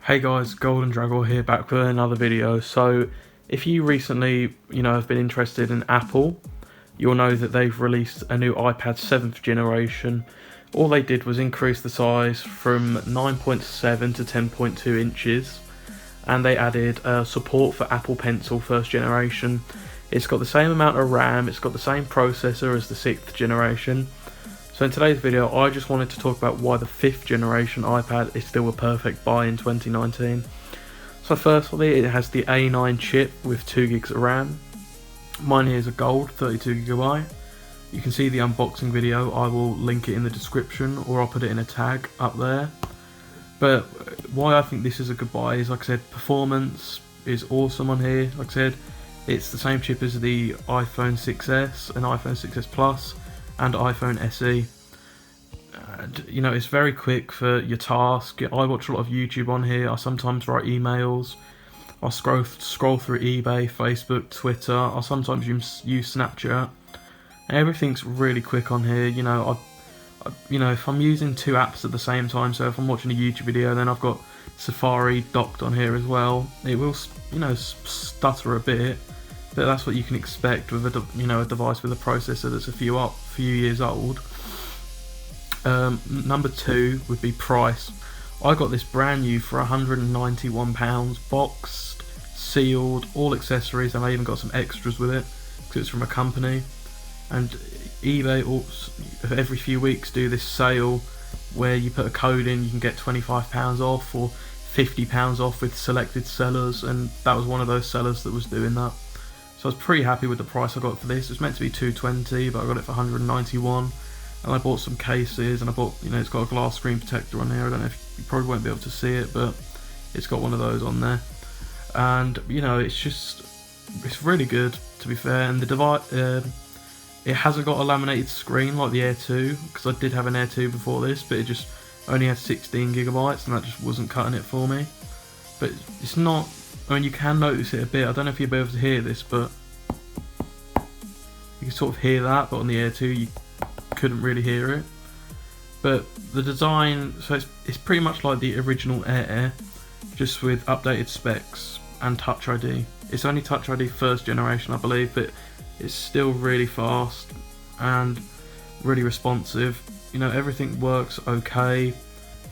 Hey guys, Golden Dragon here, back with another video. So if you recently, have been interested in Apple, you'll know that they've released a new iPad 7th generation. All they did was increase the size from 9.7 to 10.2 inches, and they added support for Apple Pencil 1st generation. It's got the same amount of RAM, it's got the same processor as the 6th generation. So in today's video, I just wanted to talk about why the 5th generation iPad is still a perfect buy in 2019. So firstly, it has the A9 chip with 2 gigs of RAM. Mine here is a gold 32GB. You can see the unboxing video, I will link it in the description, or I'll put it in a tag up there. But why I think this is a good buy is, like I said, performance is awesome on here. Like I said, it's the same chip as the iPhone 6s and iPhone 6s Plus and iPhone SE. And, it's very quick for your task. I watch a lot of YouTube on here. I sometimes write emails. I scroll through eBay, Facebook, Twitter. I sometimes use Snapchat. Everything's really quick on here. If I'm using 2 apps at the same time, so if I'm watching a YouTube video, then I've got Safari docked on here as well. It will, stutter a bit, but that's what you can expect with a device with a processor that's a few years old. Number 2 would be price. I got this brand new for £191, boxed, sealed, all accessories, and I even got some extras with it because it's from a company. And eBay every few weeks do this sale where you put a code in, you can get £25 off or £50 off with selected sellers, and that was one of those sellers that was doing that. So I was pretty happy with the price I got for this. It was meant to be $220, but I got it for £191. And I bought some cases, and I bought, it's got a glass screen protector on here. I don't know if you probably won't be able to see it, but it's got one of those on there. And it's really good, to be fair. And the device, it hasn't got a laminated screen like the Air 2, because I did have an Air 2 before this, but it just only had 16GB, and that just wasn't cutting it for me. But it's not. You can notice it a bit. I don't know if you'll be able to hear this, but you can sort of hear that. But on the Air 2, you couldn't really hear it. But the design, so it's pretty much like the original Air, just with updated specs and Touch ID. It's only Touch ID 1st generation, I believe, but it's still really fast and really responsive. Everything works okay.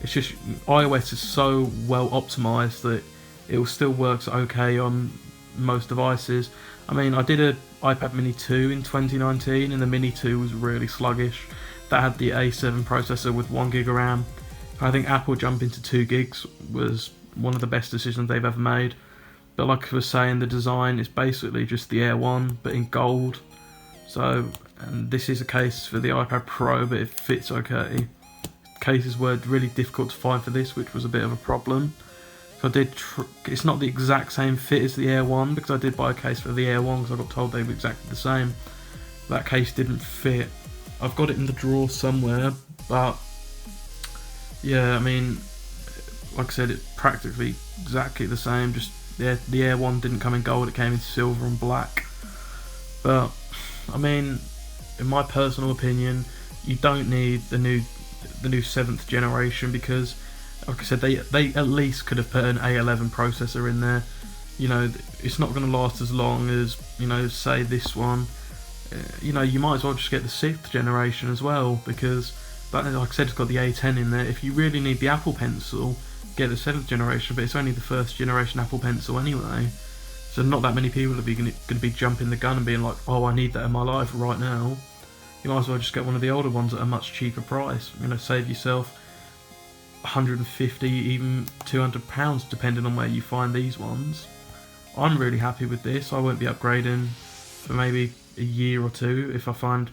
It's just iOS is so well optimized that it still works okay on most devices. I did a iPad Mini 2 in 2019, and the Mini 2 was really sluggish. That had the A7 processor with 1 gig of RAM. I think Apple jumping to 2 gigs was one of the best decisions they've ever made. But like I was saying, the design is basically just the Air 1, but in gold. So, and this is a case for the iPad Pro, but it fits okay. Cases were really difficult to find for this, which was a bit of a problem. So it's not the exact same fit as the Air 1, because I did buy a case for the Air 1 because I got told they were exactly the same. That case didn't fit. I've got it in the drawer somewhere, but yeah, like I said, it's practically exactly the same. Just the Air 1 didn't come in gold, it came in silver and black. But in my personal opinion, you don't need the new 7th generation, because like I said, they at least could have put an A11 processor in there. It's not going to last as long as, say this one. You might as well just get the 6th generation as well, because like I said, it's got the A10 in there. If you really need the Apple Pencil, get the 7th generation, but it's only the 1st generation Apple Pencil anyway. So not that many people are going to be jumping the gun and being like, oh, I need that in my life right now. You might as well just get one of the older ones at a much cheaper price. Save yourself £150, even £200, depending on where you find these ones. I'm really happy with this. I won't be upgrading for maybe a year or two. If I find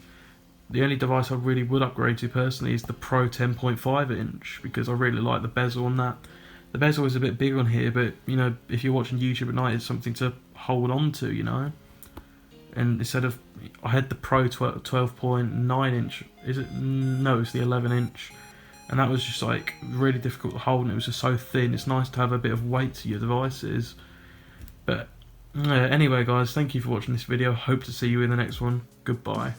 the only device I really would upgrade to personally is the Pro 10.5 inch, because I really like the bezel on that. The bezel is a bit big on here, but if you're watching YouTube at night, it's something to hold on to, And instead of, I had the Pro 12.9 inch. Is it? No, it's the 11 inch. And that was just really difficult to hold, and it was just so thin. It's nice to have a bit of weight to your devices. But anyway guys, thank you for watching this video. Hope to see you in the next one. Goodbye.